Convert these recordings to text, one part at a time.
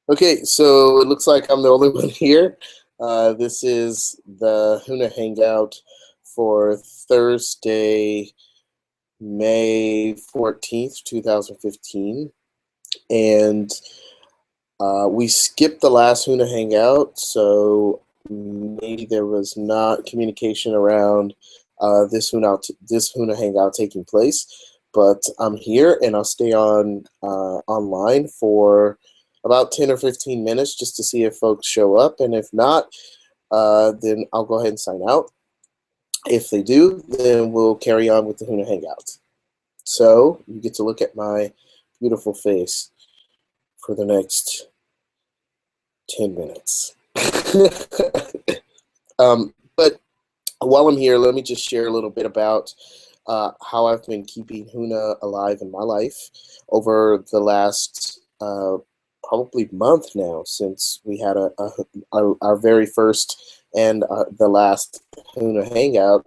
Okay, so it looks like I'm the only one here. This is the Huna Hangout for Thursday, May 14th, 2015. And we skipped the last Huna Hangout, so maybe there was not communication around this Huna Hangout taking place. But I'm here, and I'll stay on online for about 10 or 15 minutes just to see if folks show up, and if not, then I'll go ahead and sign out. If they do, then we'll carry on with the Huna Hangouts. So you get to look at my beautiful face for the next 10 minutes. But while I'm here, let me just share a little bit about how I've been keeping Huna alive in my life over the last probably month now, since we had our very first and the last Huna Hangout.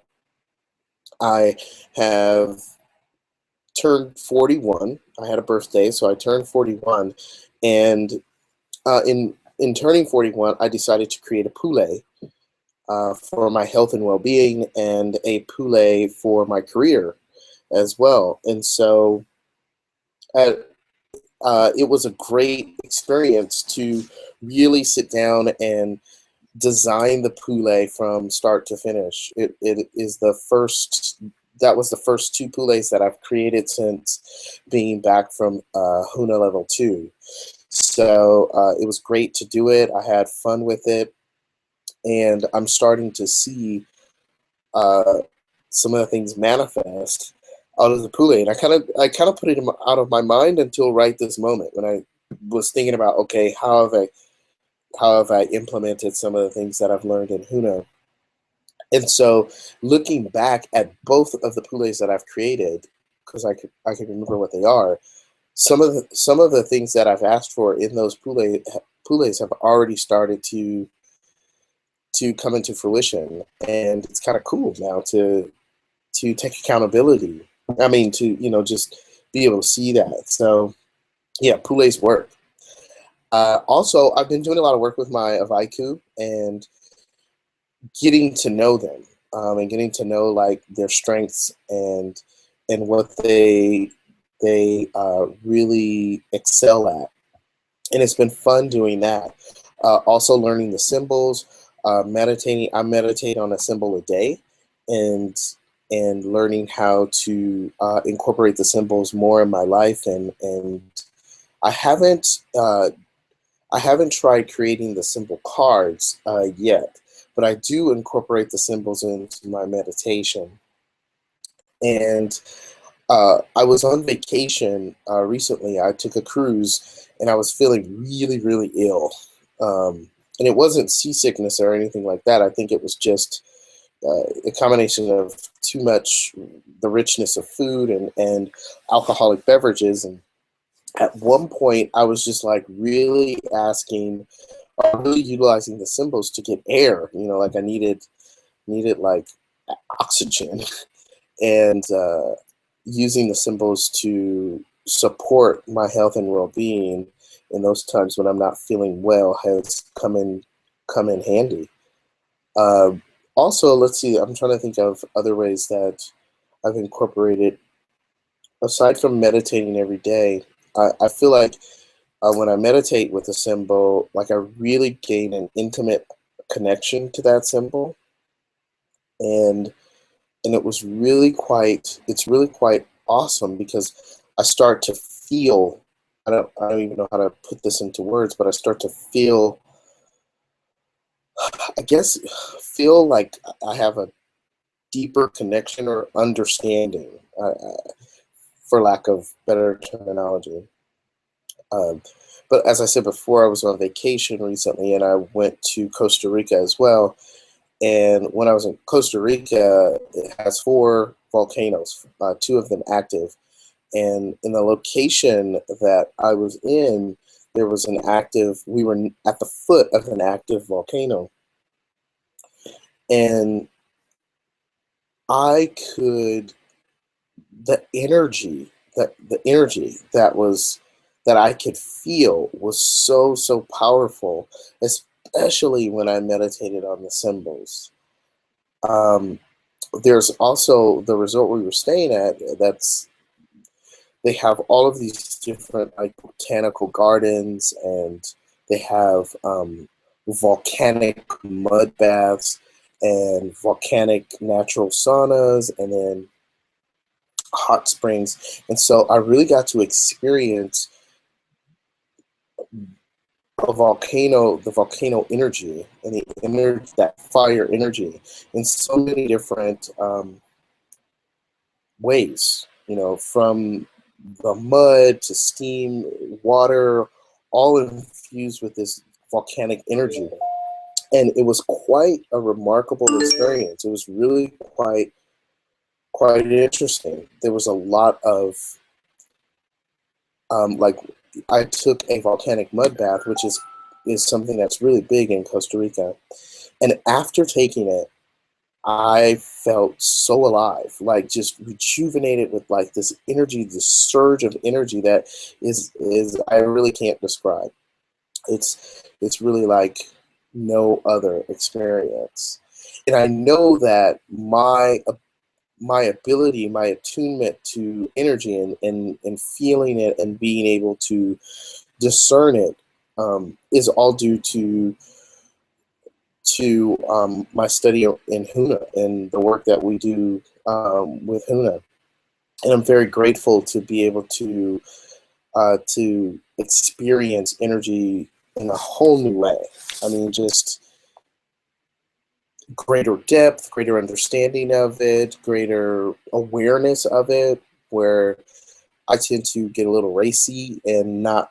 I have turned 41. I had a birthday, so I turned 41, and in turning 41, I decided to create a poulet for my health and well-being, and a poulet for my career as well. And so it was a great experience to really sit down and design the poulet from start to finish. It is the first. That was the first two poulets that I've created since being back from Huna Level 2. So it was great to do it. I had fun with it, and I'm starting to see uh, some of the things manifest out of the poulet. And I kind of put it out of my mind until right this moment, when I was thinking about, okay, how have I implemented some of the things that I've learned in Huna. And so, looking back at both of the poulets that I've created, because I can remember what they are, some of the things that I've asked for in those poulets have already started to come into fruition, and it's kind of cool now to take accountability. I mean, to just be able to see that. So yeah, poulets work. Also, I've been doing a lot of work with my Avaiku and getting to know them, and getting to know like their strengths and what they really excel at, and it's been fun doing that. Also learning the symbols, meditating. I meditate on a symbol a day, and learning how to incorporate the symbols more in my life. And I haven't uh, I haven't tried creating the symbol cards yet, but I do incorporate the symbols into my meditation. And I was on vacation recently. I took a cruise, and I was feeling really, really ill. And it wasn't seasickness or anything like that. I think it was just a combination of too much, the richness of food and alcoholic beverages. And at one point, I was just like really asking, really utilizing the symbols to get air. Like I needed like oxygen, and using the symbols to support my health and well-being in those times when I'm not feeling well has come in handy. Uh, Also, let's see. I'm trying to think of other ways that I've incorporated aside from meditating every day. I feel like when I meditate with a symbol, like I really gain an intimate connection to that symbol, and it's really quite awesome, because I start to feel. I don't even know how to put this into words, but I start to feel. I guess feel like I have a deeper connection or understanding, for lack of better terminology. Um, but as I said before, I was on vacation recently, and I went to Costa Rica as well. And when I was in Costa Rica, it has four volcanoes, two of them active. And in the location that I was in, there was we were at the foot of an active volcano. And I could, the energy that was that I could feel was so, so powerful, especially when I meditated on the symbols. Um, there's also the resort we were staying at, they have all of these different like botanical gardens, and they have volcanic mud baths and volcanic natural saunas, and then hot springs. And so I really got to experience the volcano energy, and the energy, that fire energy, in so many different ways. You know, from the mud to steam, water, all infused with this volcanic energy. And it was quite a remarkable experience. It was really quite interesting. There was a lot of like, I took a volcanic mud bath, which is something that's really big in Costa Rica. And after taking it, I felt so alive, like just rejuvenated with like this energy, this surge of energy that is I really can't describe. It's really like no other experience. And I know that my ability, my attunement to energy, and feeling it and being able to discern it is all due to my study in Huna and the work that we do with Huna. And I'm very grateful to be able to experience energy in a whole new way. I mean, just greater depth, greater understanding of it, greater awareness of it, where I tend to get a little racy and not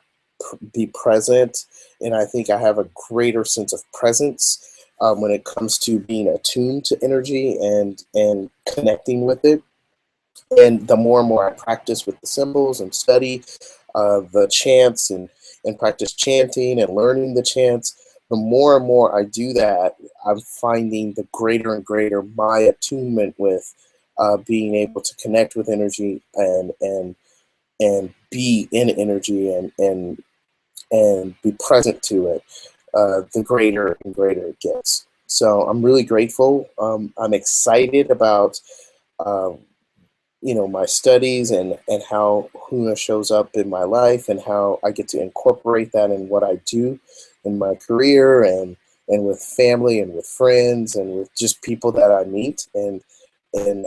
be present. And I think I have a greater sense of presence when it comes to being attuned to energy and connecting with it. And the more and more I practice with the symbols and study the chants and practice chanting and learning the chants, the more and more I do that, I'm finding the greater and greater my attunement with being able to connect with energy and be in energy and be present to it, the greater and greater it gets. So I'm really grateful. I'm excited about uh, my studies and how Huna shows up in my life, and how I get to incorporate that in what I do in my career, and with family and with friends and with just people that I meet, and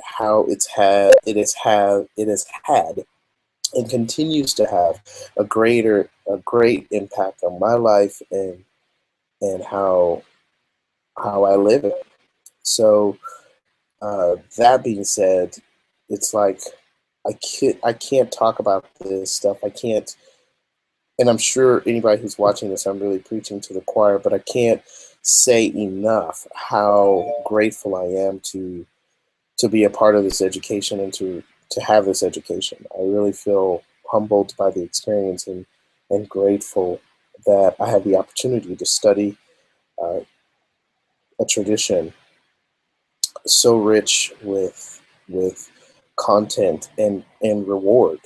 how it has had and continues to have a great impact on my life, and how I live it. So that being said, it's like I can't talk about this stuff. I can't, and I'm sure anybody who's watching this, I'm really preaching to the choir, but I can't say enough how grateful I am to be a part of this education, and to have this education. I really feel humbled by the experience, and grateful that I have the opportunity to study uh, a tradition so rich with content and reward,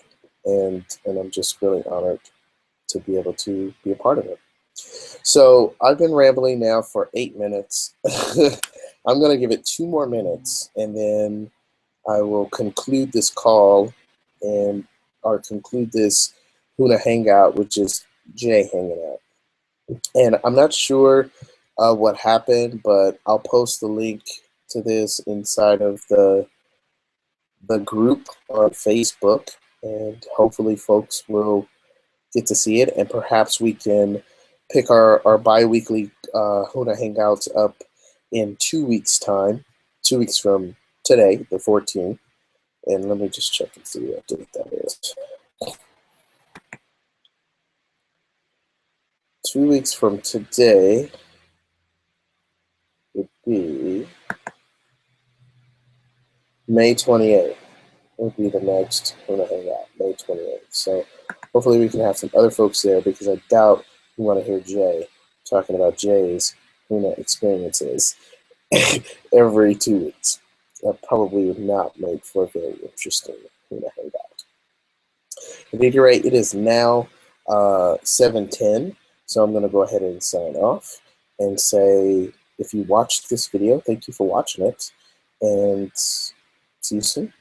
and I'm just really honored to be able to be a part of it. So I've been rambling now for 8 minutes. I'm going to give it 2 more minutes, and then I will conclude this call, and or conclude this Huna Hangout, which is Jay hanging out. And I'm not sure what happened, but I'll post the link to this inside of the group on Facebook, and hopefully folks will get to see it, and perhaps we can pick our bi-weekly Huna Hangouts up in 2 weeks' time, 2 weeks from today, the 14th. And let me just check and see what date that is. 2 weeks from today would be May 28th. Would be the next Huna Hangout, May 28th. So hopefully we can have some other folks there, because I doubt you want to hear Jay talking about Jay's Huna experiences every 2 weeks. That probably would not make for a very interesting Huna Hangout. At any rate, it is now 7:10. So I'm going to go ahead and sign off and say, if you watched this video, thank you for watching it, and see you soon.